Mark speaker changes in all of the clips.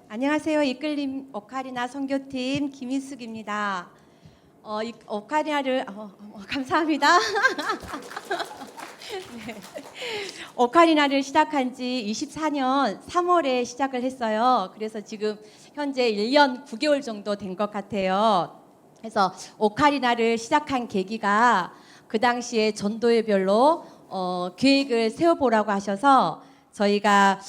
Speaker 1: 안녕하세요. 이끌림 오카리나 선교팀 김인숙입니다. 오카리나를 감사합니다. 네. 오카리나를 시작한 지 24년 3월에 시작을 했어요. 그래서 지금 현재 1년 9개월 정도 된 것 같아요. 그래서 오카리나를 시작한 계기가 그 당시에 전도회별로 계획을 세워보라고 하셔서 저희가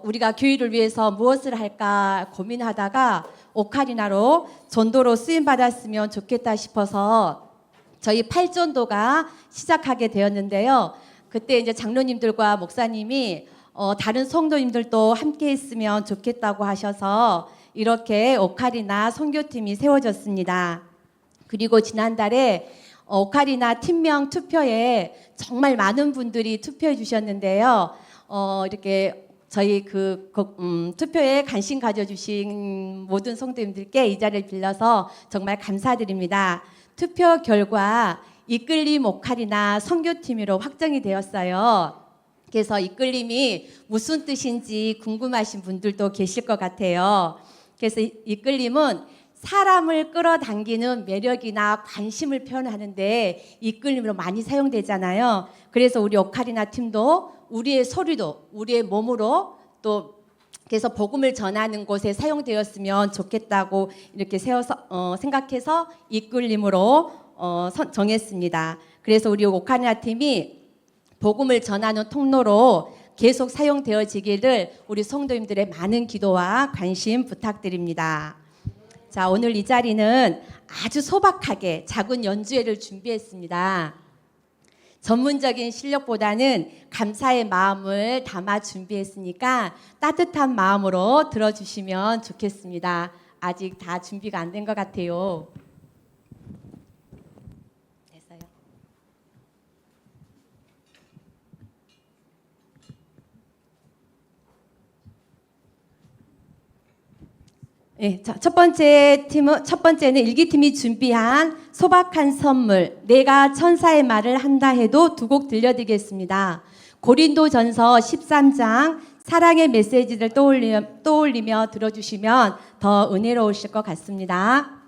Speaker 1: 우리가 교회를 위해서 무엇을 할까 고민하다가 오카리나로 전도로 쓰임 받았으면 좋겠다 싶어서 저희 8전도가 시작하게 되었는데요. 그때 이제 장로님들과 목사님이 다른 성도님들도 함께 했으면 좋겠다고 하셔서 이렇게 오카리나 선교팀이 세워졌습니다. 그리고 지난달에 오카리나 팀명 투표에 정말 많은 분들이 투표해 주셨는데요. 이렇게 저희 투표에 관심 가져주신 모든 성도님들께 이 자리를 빌려서 정말 감사드립니다. 투표 결과 이끌림 오카리나 선교팀으로 확정이 되었어요. 그래서 이끌림이 무슨 뜻인지 궁금하신 분들도 계실 것 같아요. 그래서 이끌림은 사람을 끌어당기는 매력이나 관심을 표현하는데 이끌림으로 많이 사용되잖아요. 그래서 우리 오카리나 팀도 우리의 소리도 우리의 몸으로 또 그래서 복음을 전하는 곳에 사용되었으면 좋겠다고 이렇게 생각해서 이끌림으로 정했습니다. 그래서 우리 오카리나 팀이 복음을 전하는 통로로 계속 사용되어지기를 우리 성도님들의 많은 기도와 관심 부탁드립니다. 자, 오늘 이 자리는 아주 소박하게 작은 연주회를 준비했습니다. 전문적인 실력보다는 감사의 마음을 담아 준비했으니까 따뜻한 마음으로 들어주시면 좋겠습니다. 아직 다 준비가 안 된 것 같아요. 됐어요. 네, 자, 첫 번째는 일기팀이 준비한 소박한 선물, 내가 천사의 말을 한다 해도 두 곡 들려드리겠습니다. 고린도전서 13장 사랑의 메시지를 떠올리며 들어주시면 더 은혜로우실 것 같습니다.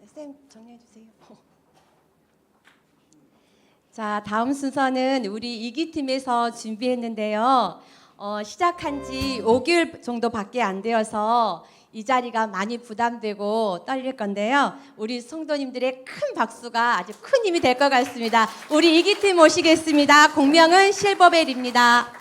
Speaker 1: 쌤 정리해 주세요. 자, 다음 순서는 우리 이기팀에서 준비했는데요. 시작한 지 5개월 정도밖에 안 되어서 이 자리가 많이 부담되고 떨릴 건데요. 우리 성도님들의 큰 박수가 아주 큰 힘이 될 것 같습니다. 우리 이기팀 모시겠습니다. 공명은 실버벨입니다.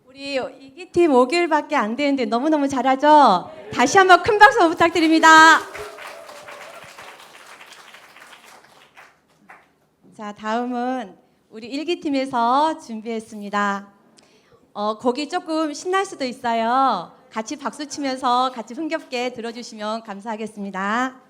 Speaker 1: 우리 이기팀 5개월밖에 안 되는데 너무너무 잘하죠? 다시 한번 큰 박수 부탁드립니다. 자, 다음은 우리 1기팀에서 준비했습니다. 곡이 조금 신날 수도 있어요. 같이 박수 치면서 같이 흥겹게 들어주시면 감사하겠습니다.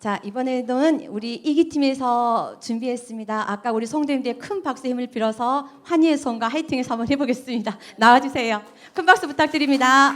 Speaker 1: 자, 이번에는 우리 이기팀에서 준비했습니다. 아까 우리 성도님들의 큰 박수 힘을 빌어서 환희의 손과 화이팅에서 한번 해보겠습니다. 나와주세요. 큰 박수 부탁드립니다.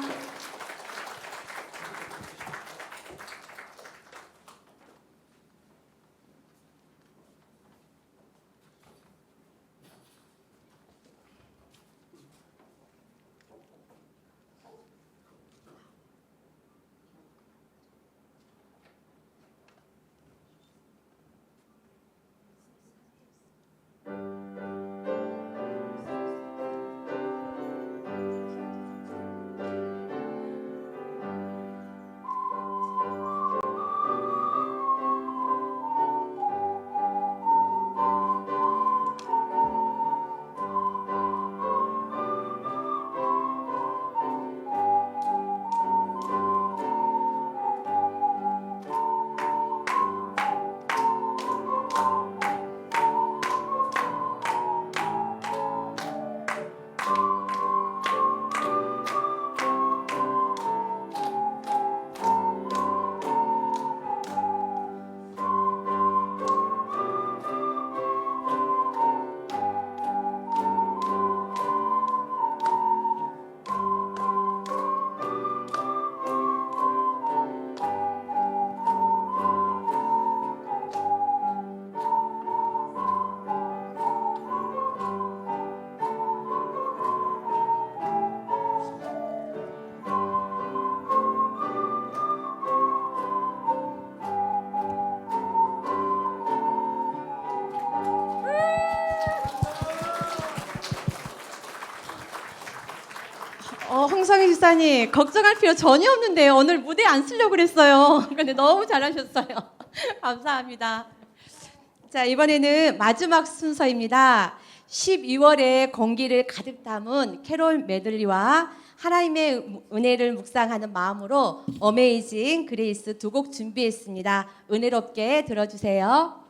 Speaker 1: 홍성희 집사님, 걱정할 필요 전혀 없는데요. 오늘 무대 안 쓰려고 그랬어요. 근데 너무 잘하셨어요. 감사합니다. 자, 이번에는 마지막 순서입니다. 12월의 공기를 가득 담은 캐롤 메들리와 하나님의 은혜를 묵상하는 마음으로 어메이징, 그레이스 두 곡 준비했습니다. 은혜롭게 들어주세요.